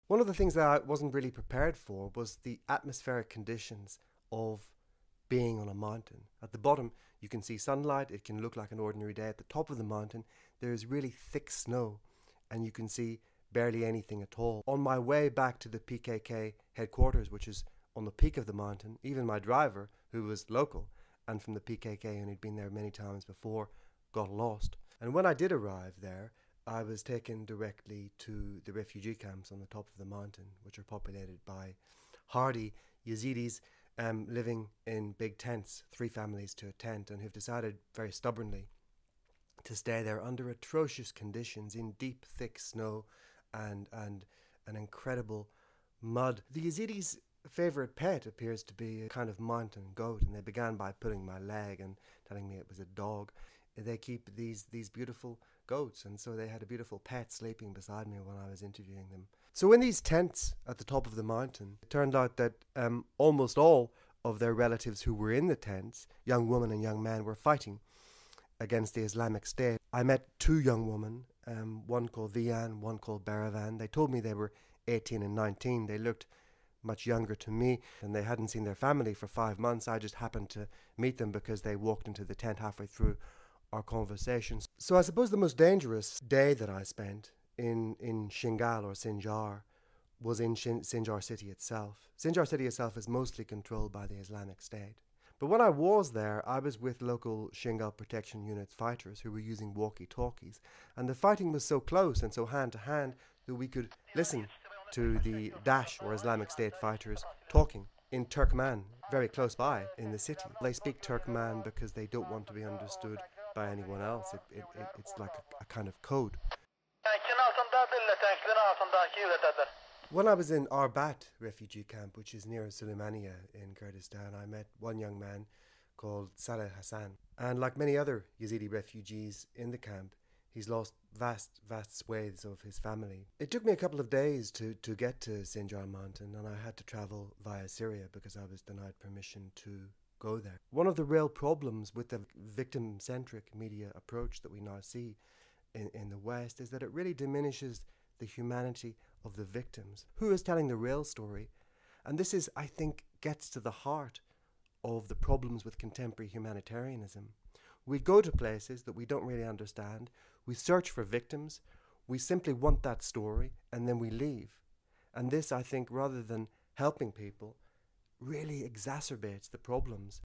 One of the things that I wasn't really prepared for was the atmospheric conditions of being on a mountain. At the bottom, you can see sunlight. It can look like an ordinary day. At the top of the mountain, there is really thick snow, and you can see barely anything at all. On my way back to the PKK headquarters, which is on the peak of the mountain, even my driver, who was local and from the PKK and had been there many times before, got lost. And when I did arrive there, I was taken directly to the refugee camps on the top of the mountain, which are populated by hardy Yazidis living in big tents, 3 families to a tent, and who've decided very stubbornly to stay there under atrocious conditions in deep, thick snow and an incredible mud. The Yazidis' favourite pet appears to be a kind of mountain goat, and they began by pulling my leg and telling me it was a dog. They keep these beautiful goats, and so they had a beautiful pet sleeping beside me when I was interviewing them. So in these tents at the top of the mountain, it turned out that almost all of their relatives who were in the tents, young women and young men, were fighting against the Islamic State. I met 2 young women, one called Vian, one called Baravan. They told me they were 18 and 19. They looked much younger to me, and they hadn't seen their family for 5 months. I just happened to meet them because they walked into the tent halfway through our conversations. So I suppose the most dangerous day that I spent in Shingal or Sinjar was in Sinjar city itself. Sinjar city itself is mostly controlled by the Islamic State. But when I was there, I was with local Shingal Protection Unit fighters who were using walkie-talkies. And the fighting was so close and so hand to hand that we could listen to the Daesh or Islamic State fighters talking in Turkmen, very close by in the city. They speak Turkmen because they don't want to be understood by anyone else. It's like a kind of code. When I was in Arbat refugee camp, which is near Suleimania in Kurdistan, I met one young man called Saleh Hassan. And like many other Yazidi refugees in the camp, he's lost vast swathes of his family. It took me a couple of days to get to Sinjar Mountain, and I had to travel via Syria because I was denied permission to go there. One of the real problems with the victim-centric media approach that we now see in the West is that it really diminishes the humanity of the victims. Who is telling the real story? And this is, I think, gets to the heart of the problems with contemporary humanitarianism. We go to places that we don't really understand, we search for victims, we simply want that story, and then we leave. And this, I think, rather than helping people, really exacerbates the problems